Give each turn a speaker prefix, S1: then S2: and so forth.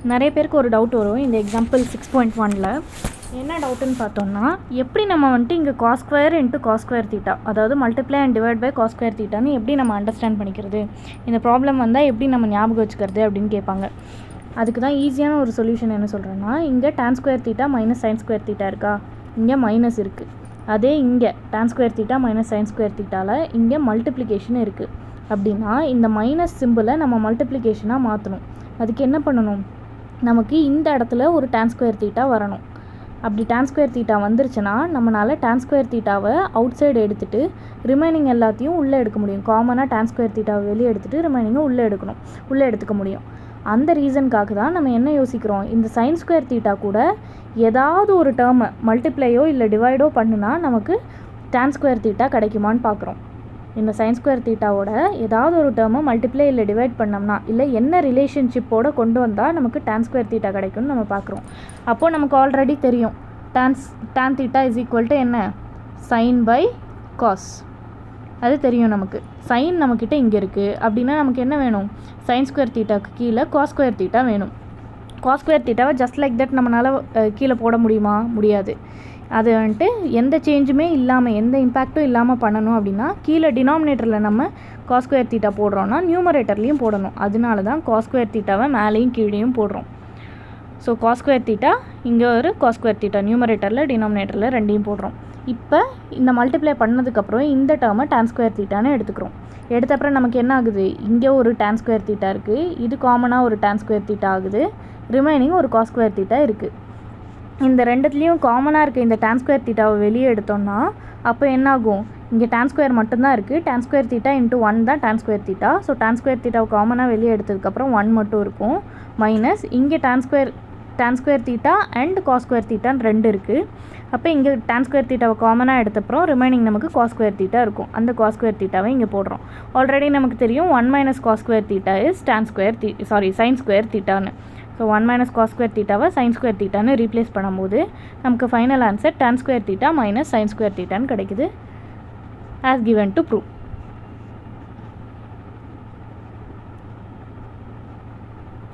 S1: நிறைய பேருக்கு ஒரு டவுட் வரும் இந்த எக்ஸாம்பிள் 6.1ல். என்ன டவுட்டுன்னு பார்த்தோம்னா, எப்படி நம்ம வந்துட்டு இங்கே cos square into cos square theta, அதாவது multiply and divide by cos square தீட்டான்னு எப்படி நம்ம அண்டர்ஸ்டாண்ட் பண்ணிக்கிறது, இந்த ப்ராப்ளம் வந்தால் எப்படி நம்ம ஞாபகம் வச்சுக்கிறது அப்படின்னு கேட்பாங்க. அதுக்கு தான் ஈஸியான ஒரு சொல்யூஷன் என்ன சொல்கிறேன்னா, இங்கே tan square theta minus sine square theta இருக்கா, இங்கே மைனஸ் இருக்குது. அதே இங்கே tan square theta minus sine square தீட்டாவில் இங்கே மல்டிப்ளிகேஷன் இருக்குது. அப்படின்னா இந்த மைனஸ் சிம்பிளை நம்ம மல்டிப்ளிகேஷனாக மாற்றணும். அதுக்கு என்ன பண்ணணும், நமக்கு இந்த இடத்துல ஒரு tan ஸ்கொயர் தீட்டா வரணும். அப்படி tan ஸ்கொயர் தீட்டா வந்துருச்சுன்னா நம்மளால் tan ஸ்கொயர் தீட்டாவை அவுட் சைடு எடுத்துகிட்டு ரிமைனிங் எல்லாத்தையும் உள்ளே எடுக்க முடியும். காமனாக tan ஸ்கொயர் தீட்டாவை வெளியே எடுத்துகிட்டு ரிமைனிங்கை உள்ளே எடுத்துக்க முடியும். அந்த ரீசனுக்காக தான் நம்ம என்ன யோசிக்கிறோம், இந்த சைன் ஸ்கொயர் தீட்டா கூட ஏதாவது ஒரு டேர்மை மல்டிப்ளையோ இல்லை டிவைடோ பண்ணுனா நமக்கு tan ஸ்கொயர் தீட்டா கிடைக்குமான்னு பார்க்குறோம். இந்த சைன் ஸ்கொயர் தீட்டாவோட ஏதாவது ஒரு டேர்மை மல்டிப்ளை இல்லை டிவைட் பண்ணோம்னா, இல்லை என்ன ரிலேஷன்ஷிப்போடு கொண்டு வந்தால் நமக்கு tan ஸ்கொயர் தீட்டா கிடைக்கும்னு நம்ம பார்க்குறோம். அப்போது நமக்கு ஆல்ரெடி தெரியும் tan theta is equal to என்ன, சைன் பை காஸ். அது தெரியும் நமக்கு. சைன் நம்மக்கிட்ட இங்கே இருக்குது. அப்படின்னா நமக்கு என்ன வேணும், சைன் ஸ்கொயர் தீட்டாக்கு கீழே காஸ் ஸ்கொயர் தீட்டா வேணும். காஸ் ஸ்கொயர் தீட்டாவை ஜஸ்ட் லைக் தட் நம்மளால் கீழே போட முடியுமா, முடியாது. அது வந்துட்டு எந்த சேஞ்சுமே இல்லாமல், எந்த இம்பேக்ட்டும் இல்லாமல் பண்ணணும் அப்படின்னா கீழே டினாமினேட்டரில் நம்ம காஸ் ஸ்கொயர் தீட்டா போடுறோன்னா நியூமரேட்டர்லேயும் போடணும். அதனால தான் காஸ் ஸ்கொயர் தீட்டாவை மேலேயும் கீழேயும் போடுறோம். ஸோ காஸ் ஸ்கொயர் தீட்டா இங்கே ஒரு காஸ் ஸ்கொயர் தீட்டா நியூமரேட்டரில் டினாமினேட்டரில் ரெண்டையும் போடுறோம். இப்போ இந்த மல்டிப்ளை பண்ணதுக்கப்புறம் இந்த டேர்மை tan ஸ்கொயர் தீட்டான்னு எடுத்துக்கிறோம். எடுத்த அப்புறம் நமக்கு என்ன ஆகுது, இங்கே ஒரு tan ஸ்கொயர் தீட்டா இருக்குது, இது காமனாக ஒரு tan ஸ்கொயர் தீட்டா ஆகுது, ரிமைனிங் ஒரு காஸ் ஸ்கொயர் தீட்டா இருக்குது. இந்த ரெண்டுத்துலேயும் காமனாக இருக்குது இந்த tan ஸ்கொயர் தீட்டாவை வெளியே எடுத்தோம்னா அப்போ என்ன ஆகும், இங்கே tan ஸ்கொயர் மட்டும்தான் இருக்குது. tan ஸ்கொயர் தீட்டா இன்ட்டு 1 தான் tan square theta. So tan square தீட்டாவை காமனாக வெளியே எடுத்ததுக்கப்புறம் 1 மட்டும் இருக்கும். மைனஸ் இங்கே tan square theta and cos square தீட்டான்னு ரெண்டு இருக்குது. அப்போ இங்கே tan ஸ்கொயர் தீட்டாவை காமனாக எடுத்தப்பறம் ரிமைனிங் நமக்கு காஸ் ஸ்கொயர் தீட்டா இருக்கும். அந்த காஸ் ஸ்கொயர் தீட்டாவை இங்கே போடுறோம். ஆல்ரெடி நமக்கு தெரியும் 1 minus cos square theta is sine square தீட்டான்னு. ஸோ 1 மைனஸ் காஸ் ஸ்கொயர் தீட்டாவை சைன் ஸ்கொயர் தீட்டான்னு ரீப்ளேஸ் பண்ணும்போது நமக்கு final answer tan square theta minus sine square தீட்டான்னு கிடைக்குது, as given to prove.